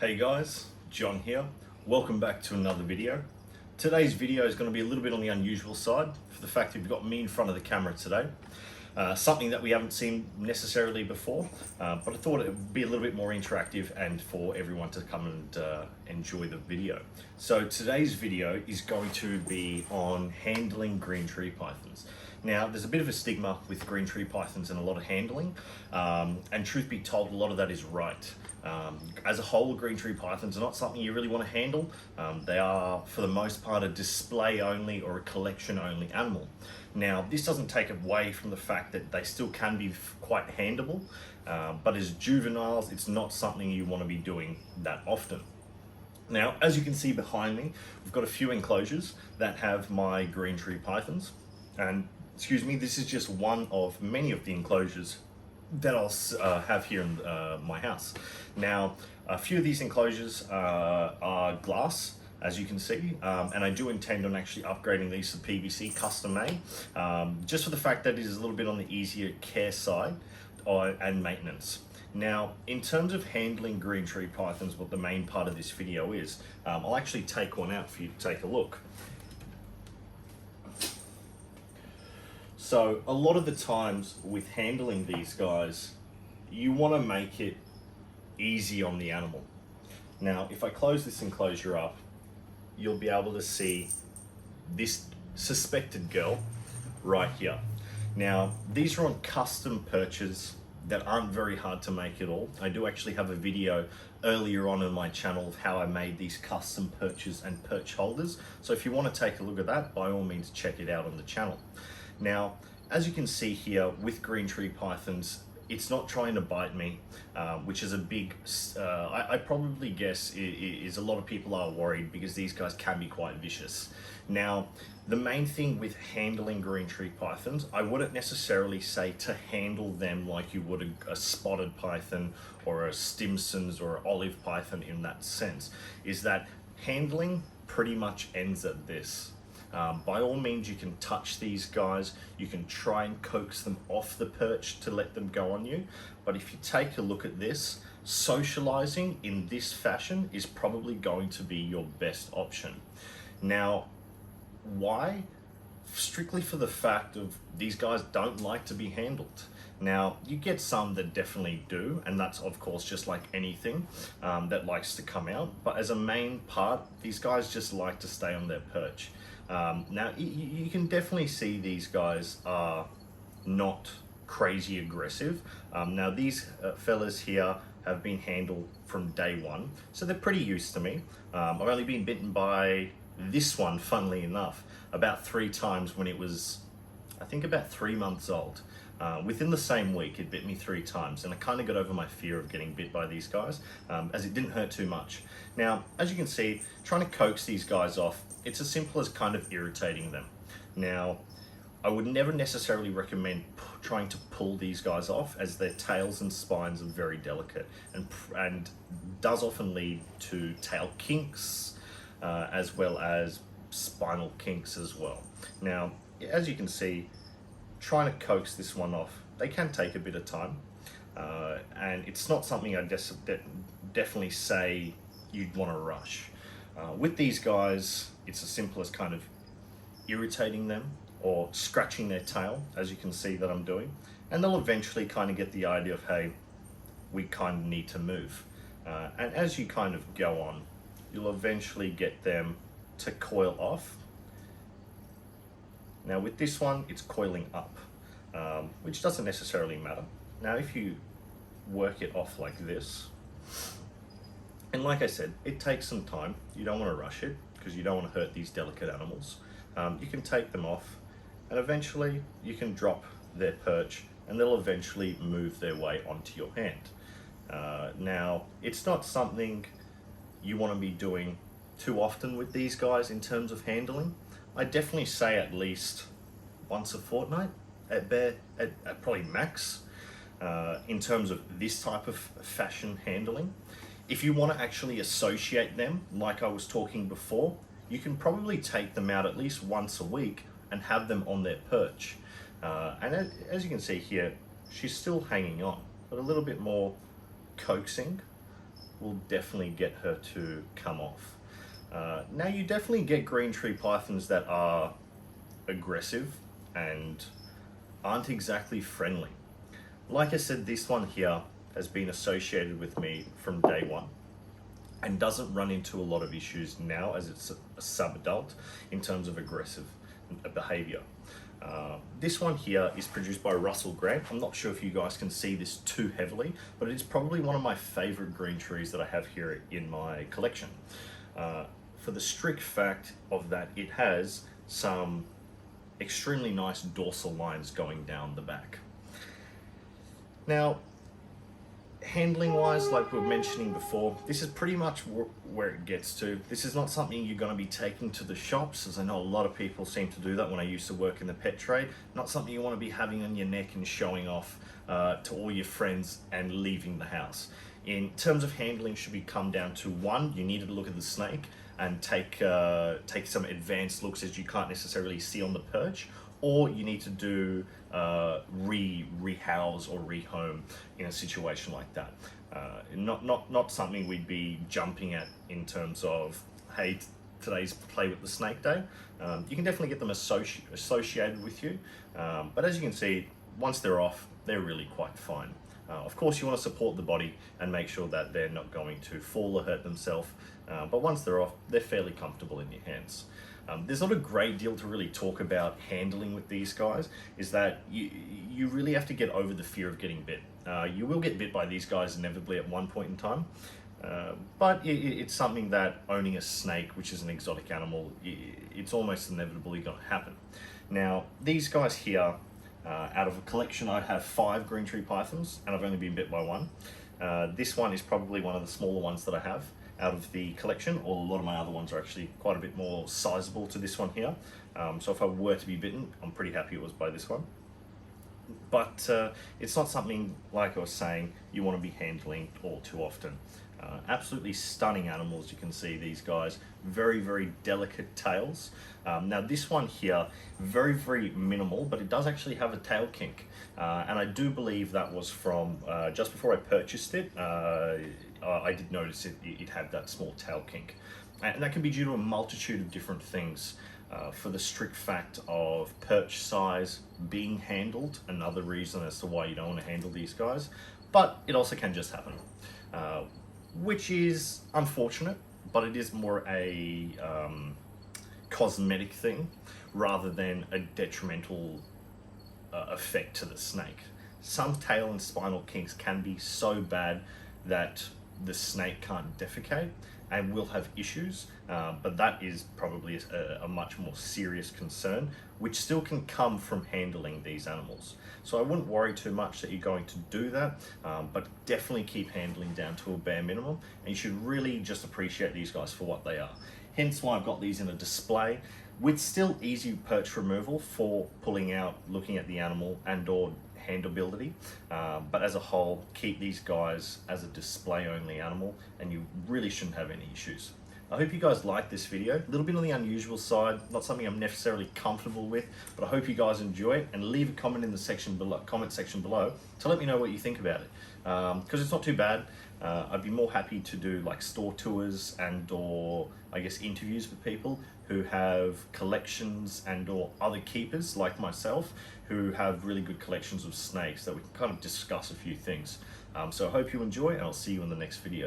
Hey guys, John here. Welcome back to another video. Today's video is going to be a little bit on the unusual side for the fact that you've got me in front of the camera today. Something that we haven't seen necessarily before, but I thought it would be a little bit more interactive and for everyone to come and enjoy the video. So today's video is going to be on handling green tree pythons. Now, there's a bit of a stigma with green tree pythons and a lot of handling, and truth be told, a lot of that is right. As a whole, green tree pythons are not something you really want to handle. They are, for the most part, a display only or a collection only animal. Now, this doesn't take away from the fact that they still can be quite handleable, but as juveniles, it's not something you want to be doing that often. Now, as you can see behind me, we've got a few enclosures that have my green tree pythons. And, excuse me, this is just one of many of the enclosures that I'll have here in my house. Now, a few of these enclosures are glass, as you can see, and I do intend on actually upgrading these to PVC custom made, just for the fact that it is a little bit on the easier care side and maintenance. Now, in terms of handling green tree pythons, what the main part of this video is, I'll actually take one out for you to take a look. So a lot of the times with handling these guys, you want to make it easy on the animal. Now, if I close this enclosure up, you'll be able to see this suspected girl right here. Now, these are on custom perches that aren't very hard to make at all. I do actually have a video earlier on my channel of how I made these custom perches and perch holders. So if you want to take a look at that, by all means, check it out on the channel. Now, as you can see here with green tree pythons, it's not trying to bite me, which is a big, I probably guess is a lot of people are worried because these guys can be quite vicious. Now, the main thing with handling green tree pythons, I wouldn't necessarily say to handle them like you would a spotted python or a Stimson's or an olive python in that sense, is that handling pretty much ends at this. By all means, you can touch these guys, you can try and coax them off the perch to let them go on you, but if you take a look at this, socializing in this fashion is probably going to be your best option. Now, why? Strictly for the fact of these guys don't like to be handled. Now, you get some that definitely do, and that's of course just like anything that likes to come out, but as a main part, these guys just like to stay on their perch. Now, you can definitely see these guys are not crazy aggressive. Now, these fellas here have been handled from day one, so they're pretty used to me. I've only been bitten by this one, funnily enough, about 3 times when it was, I think, about 3 months old. Within the same week, it bit me 3 times, and I kind of got over my fear of getting bit by these guys, as it didn't hurt too much. Now, as you can see, trying to coax these guys off, it's as simple as kind of irritating them. Now, I would never necessarily recommend trying to pull these guys off, as their tails and spines are very delicate and does often lead to tail kinks, as well as spinal kinks as well. Now, as you can see, trying to coax this one off, they can take a bit of time, and it's not something I definitely say you'd want to rush. With these guys, it's as simple as kind of irritating them or scratching their tail, as you can see that I'm doing, and they'll eventually kind of get the idea of, hey, we kind of need to move. And as you kind of go on, you'll eventually get them to coil off. Now with this one, it's coiling up, which doesn't necessarily matter. Now if you work it off like this, and like I said, it takes some time. You don't want to rush it because you don't want to hurt these delicate animals. You can take them off and eventually you can drop their perch and they'll eventually move their way onto your hand. Now, it's not something you want to be doing too often with these guys in terms of handling. I definitely say at least once a fortnight, at probably max, in terms of this type of fashion handling. If you want to actually associate them, like I was talking before, you can probably take them out at least once a week and have them on their perch. And as you can see here, she's still hanging on, but a little bit more coaxing will definitely get her to come off. Now you definitely get green tree pythons that are aggressive and aren't exactly friendly. Like I said, this one here has been associated with me from day one and doesn't run into a lot of issues now as it's a sub-adult in terms of aggressive behavior. This one here is produced by Russell Grant. I'm not sure if you guys can see this too heavily, but it's probably one of my favorite green trees that I have here in my collection. For the strict fact of that, it has some extremely nice dorsal lines going down the back. Now, handling wise, like we were mentioning before, this is pretty much where it gets to. This is not something you're going to be taking to the shops, as I know a lot of people seem to do that when I used to work in the pet trade. Not something you want to be having on your neck and showing off to all your friends and leaving the house. In terms of handling, should be come down to one, you need to look at the snake and take some advanced looks as you can't necessarily see on the perch, or you need to do rehouse or rehome in a situation like that. Not something we'd be jumping at in terms of, hey, today's play with the snake day. You can definitely get them associated with you, but as you can see, once they're off, they're really quite fine. Of course, you want to support the body and make sure that they're not going to fall or hurt themselves, but once they're off, they're fairly comfortable in your hands. There's not a great deal to really talk about handling with these guys, is that you really have to get over the fear of getting bit. You will get bit by these guys inevitably at one point in time, but it's something that owning a snake, which is an exotic animal, it's almost inevitably going to happen. Now, these guys here, out of a collection, I have 5 green tree pythons, and I've only been bit by one. This one is probably one of the smaller ones that I have out of the collection, or a lot of my other ones are actually quite a bit more sizable to this one here. So if I were to be bitten, I'm pretty happy it was by this one. But it's not something, like I was saying, you want to be handling all too often. Absolutely stunning animals. You can see these guys, very, very delicate tails. Now this one here, very, very minimal, but it does actually have a tail kink. And I do believe that was from, just before I purchased it, I did notice it had that small tail kink. And that can be due to a multitude of different things. For the strict fact of perch size being handled, another reason as to why you don't want to handle these guys, but it also can just happen. Which is unfortunate, but it is more a cosmetic thing rather than a detrimental effect to the snake. Some tail and spinal kinks can be so bad that the snake can't defecate and will have issues, but that is probably a much more serious concern, which still can come from handling these animals. So I wouldn't worry too much that you're going to do that, but definitely keep handling down to a bare minimum, and you should really just appreciate these guys for what they are. Hence why I've got these in a display with still easy perch removal for pulling out, looking at the animal and or handleability, but as a whole, keep these guys as a display only animal and you really shouldn't have any issues. I hope you guys liked this video. A little bit on the unusual side, not something I'm necessarily comfortable with, but I hope you guys enjoy it, and leave a comment in the comment section below to let me know what you think about it, because it's not too bad. I'd be more happy to do like store tours and or I guess interviews with people who have collections and or other keepers like myself who have really good collections of snakes that we can kind of discuss a few things. So I hope you enjoy, and I'll see you in the next video.